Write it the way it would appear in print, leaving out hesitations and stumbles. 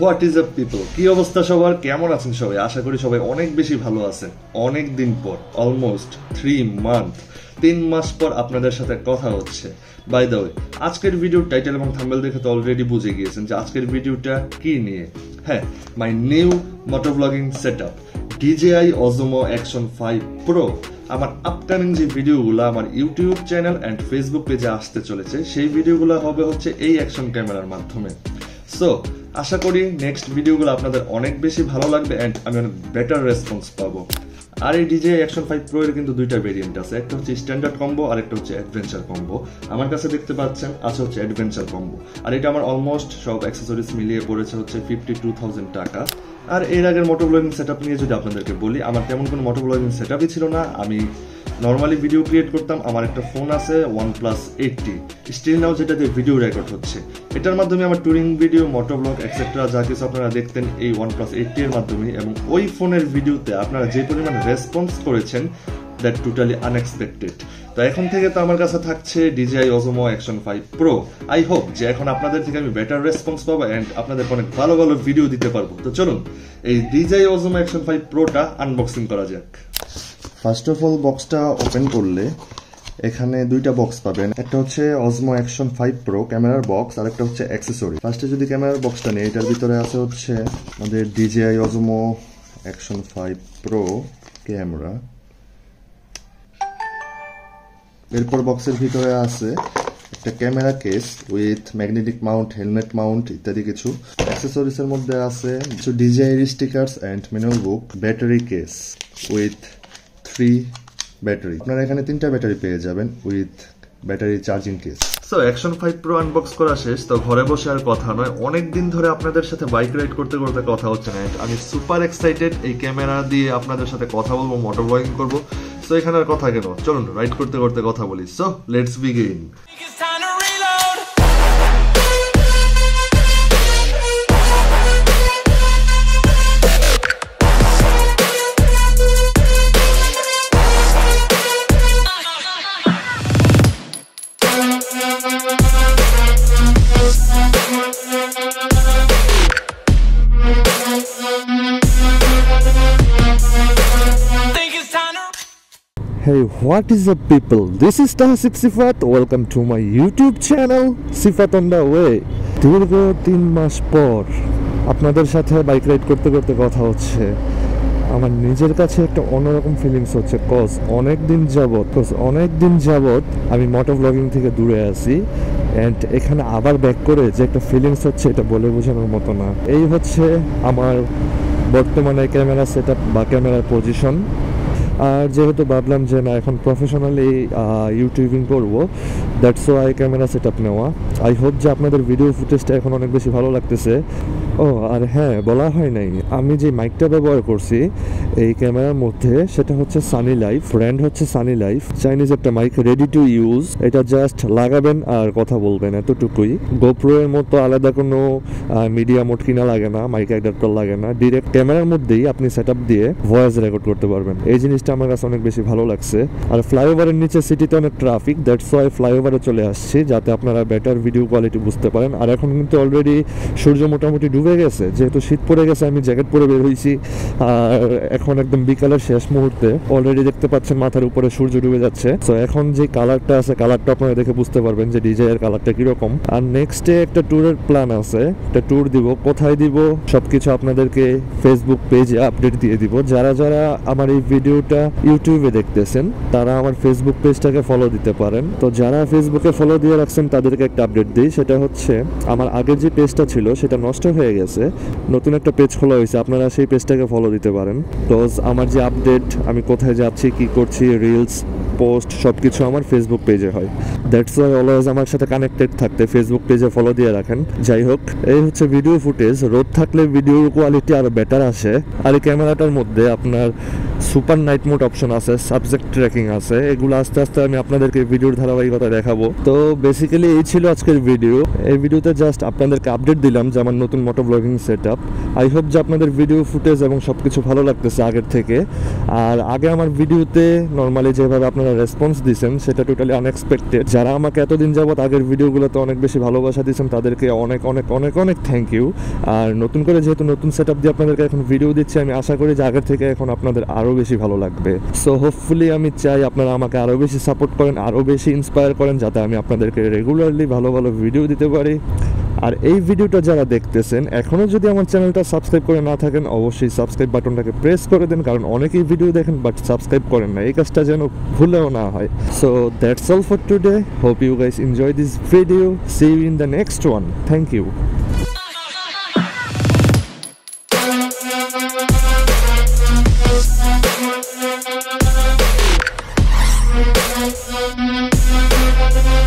What is up people, কি অবস্থা সবার, কেমন আছেন সবাই? আশা করি সবাই অনেক বেশি ভালো আছেন। অনেক দিন পর, অলমোস্ট 3 মাস পর আপনাদের সাথে কথা হচ্ছে। বাই দ্য ওয়ে, আজকের ভিডিও টাইটেল এবং থাম্বনেল দেখে তো অলরেডি বুঝে গিয়েছেন যে আজকের ভিডিওটা কি নিয়ে। হ্যাঁ, my new motovlogging setup DJI Osmo Action 5 Pro। আমার আপকামিং যে ভিডিওগুলো আমার ইউটিউব চ্যানেল অ্যান্ড ফেসবুক পেজে আসতে চলেছে, সেই ভিডিওগুলো হবে হচ্ছে এই অ্যাকশন ক্যামেরার মাধ্যমে। সো আশা করি নেক্সট ভিডিওগুলো আপনাদের অনেক বেশি ভালো লাগবে অ্যান্ড আমি অনেক বেটার রেসপন্স পাবো। আর এই DJI Action 5 Pro এর কিন্তু দুইটা ভেরিয়েন্ট আছে, একটা হচ্ছে স্ট্যান্ডার্ড কম্বো আর একটা হচ্ছে অ্যাডভেঞ্চার কম্বো। আমার কাছে দেখতে পাচ্ছেন আছে হচ্ছে অ্যাডভেঞ্চার কম্বো, আর এটা আমার অলমোস্ট সব অ্যাক্সেসরিজ মিলিয়ে পড়েছে হচ্ছে 52,000 টাকা। আর এর আগের মোটোব্লগিং সেটআপ নিয়ে যদি আপনাদেরকে বলি, আমার তেমন কোনো মোটোব্লগিং সেটআপই ছিল না। আমি নর্মালি ভিডিও ক্রিয়েট করতাম। আমার একটা ফোন আছে OnePlus 8T, স্টিল নাও যেটা দিয়ে ভিডিও রেকর্ড হচ্ছে। এটার মাধ্যমে আমার টুরিং ভিডিও, মোটোব্লগ এক্সেট্রা যা কিছু আপনারা দেখতেন এই OnePlus 8T এর মাধ্যমে, এবং ওই ফোনের ভিডিওতে আপনারা যে পরিমাণ রেসপন্স করেছেন দ্যাট টোটালি আনএক্সপেক্টেড। তো এখন থেকে তো আমার কাছে থাকছে DJI Osmo Action 5 Pro। I hope যে এখন আপনাদের থেকে আমি বেটার রেসপন্স পাবো অ্যান্ড আপনাদের অনেক ভালো ভালো ভিডিও দিতে পারবো। তো চলুন এই DJI Osmo Action 5 Proটা আনবক্সিং করা যাক। ফার্স্ট অফ অল বক্সটা ওপেন করলে এখানে দুইটা বক্স পাবেন, একটা হচ্ছে Osmo Action 5 Pro ক্যামেরার বক্স আর একটা হচ্ছে অ্যাক্সেসরি। ফার্স্টে যদি ক্যামেরার বক্সটা নেই, এটার ভিতরে আছে হচ্ছে আমাদের DJI Osmo Action 5 Pro camera. এরপর বক্সের ভিতরে আছে একটা camera case with magnetic Mount, helmet Mount ইত্যাদি কিছু। অ্যাক্সেসরিজ এর মধ্যে আছে কিছু DJI stickers and manual book, battery case with 3 battery. আপনারা এখানে 3টা ব্যাটারি পেয়ে যাবেন with battery charging case. So Action 5 Pro unbox করা শেষ। তো ঘরে বসে আর কথা নয়, অনেক দিন ধরে আপনাদের সাথে বাইক রাইড করতে করতে কথা হচ্ছে না। আমি সুপার এক্সাইটেড এই ক্যামেরা দিয়ে আপনাদের সাথে কথা বলবো, মোটর ব্লগিং করবো। সো এখানে আর কথা কেন, চলুন রাইড করতে করতে কথা বলি। So let's begin. Hey, what is up people? This is Tahsik Sifat. Welcome to my YouTube channel Sifat on the way. দীর্ঘ 3 মাস পর আপনাদের সাথে বাইক রাইড করতে করতে কথা হচ্ছে। আমার নিজের কাছে একটা অন্যরকম ফিলিংস হচ্ছে, অনেক দিন যাবত আমি মোটো ব্লগিং থেকে দূরে আছি অ্যান্ড এখানে আবার ব্যাক করে যে একটা ফিলিংস হচ্ছে এটা বলে বোঝানোর মতো না। এই হচ্ছে আমার বর্তমানে ক্যামেরা সেটআপ বা ক্যামেরার পজিশন। আর যেহেতু ভাবলাম যে না, এখন প্রফেশনালি ইউটিউবিং করবো, দ্যাটস ওয়াই ক্যামেরা সেটআপ নেওয়া। আই হোপ যে আপনাদের ভিডিও ফুটেজটা এখন অনেক বেশি ভালো লাগতেছে। ও আর হ্যাঁ, বলা হয় নাই, আমি যে মাইকটা ব্যবহার করছি এই ক্যামেরার মধ্যে সেটা হচ্ছে সানি লাইফ, ব্র্যান্ড হচ্ছে সানি লাইফ, চাইনিজ একটা মাইক, রেডি টু ইউজ। এটা জাস্ট লাগাবেন আর কথা বলবেন, এতটুকুই। গোপ্রো এর মতো আলাদা কোনো মিডিয়া মোড কিনা লাগে না, মাইক অ্যাডাপ্টার লাগে না, ডিরেক্ট ক্যামেরার মধ্যেই আপনি সেটআপ দিয়ে ভয়েস রেকর্ড করতে পারবেন। এই জিনিসটা আমার কাছে অনেক বেশি ভালো লাগছে। আর ফ্লাইওভারের নিচে সিটিতে অনেক ট্রাফিক, দ্যাটস ওয়াই ফ্লাইওভারে চলে আসছি যাতে আপনারা বেটার ভিডিও কোয়ালিটি বুঝতে পারেন। আর এখন কিন্তু অলরেডি সূর্য মোটামুটি ডুবে গেছে, যেহেতু শীত পড়ে গেছে আমি জ্যাকেট পরে বের হয়েছি। আর এখন একদম বিকালের শেষ মুহূর্তে অলরেডি দেখতে পাচ্ছেন মাথার উপরে সূর্য ডুবে যাচ্ছে। তো এখন যে কালারটা আছে, কালারটা আপনারা দেখে বুঝতে পারবেন যে DJI এর কালারটা কিরকম। আর নেক্সটে একটা ট্যুরের প্ল্যান আছে, একটা ট্যুর দিব, কোথায় দিব সবকিছু আপনাদেরকে ফেসবুক পেজে আপডেট দিয়ে দিব। যারা যারা আমার এই ভিডিওটা ইউটিউবে দেখতেছেন তারা আমার ফেসবুক পেজটাকে ফলো দিতে পারেন। তো যারা ফেসবুকে ফলো দিয়ে রাখছেন তাদেরকে একটা আপডেট দিই, সেটা হচ্ছে আমার আগের যে পেজটা ছিল সেটা নষ্ট হয়ে গেছে, নতুন একটা পেজ খোলা হয়েছে, আপনারা সেই পেজটাকে ফলো দিতে পারেন। তো আমার যে আপডেট, আমি কোথায় যাচ্ছি, কি করছি, রিলস, পোস্ট সবকিছু আমার ফেসবুক পেজে হয়। দ্যাটস ওয়াই অলওয়েজ আমার সাথে কানেক্টেড থাকতে ফেসবুক পেজে ফলো দিয়ে রাখেন। যাই হোক, এই হচ্ছে ভিডিও ফুটেজ। রোদ থাকলে ভিডিওর কোয়ালিটি আরো বেটার আসে। আর এই ক্যামেরাটার মধ্যে আপনার সুপার নাইট মোড অপশন আছে, সাবজেক্ট ট্র্যাকিং আছে, এগুলো আস্তে আস্তে আমি আপনাদেরকে ভিডিওর ধারাবাহিকতা দেখাবো। তো বেসিক্যালি এই ছিল আজকের ভিডিও। এই ভিডিওতে জাস্ট আপনাদেরকে আপডেট দিলাম যে আমার নতুন মোটো ব্লগিং সেটআপ। আই হোপ যে আপনাদের ভিডিও ফুটেজ এবং সবকিছু ভালো লাগতেছে আগের থেকে। আর আগে আমার ভিডিওতে নর্মালি যেভাবে আপনাদের আপনারা রেসপন্স দিয়েছেন সেটা টোটালি আনএক্সপেক্টেড। যারা আমাকে এতদিন যাবত আগের ভিডিওগুলোতে অনেক বেশি ভালোবাসা দিয়েছেন তাদেরকে অনেক অনেক অনেক অনেক থ্যাংক ইউ। আর নতুন করে যেহেতু নতুন সেট আপ দিয়ে আপনাদেরকে এখন ভিডিও দিচ্ছি, আমি আশা করি যে আগের থেকে এখন আপনাদের আরও বেশি ভালো লাগবে। সো হোপফুলি আমি চাই আপনারা আমাকে আরও বেশি সাপোর্ট করেন, আরও বেশি ইন্সপায়ার করেন, যাতে আমি আপনাদেরকে রেগুলারলি ভালো ভালো ভিডিও দিতে পারি। আর এই ভিডিওটা যারা দেখতেছেন এখনও যদি আমার চ্যানেলটা সাবস্ক্রাইব করে না থাকেন, অবশ্যই সাবস্ক্রাইব বাটনটাকে প্রেস করে দেন, কারণ অনেকেই ভিডিও দেখেন বাট সাবস্ক্রাইব করেন না, এই কাজটা যেন ভুলেও না হয়। So that's all for today, hope you guys enjoy this video, see you in the next one, thank you.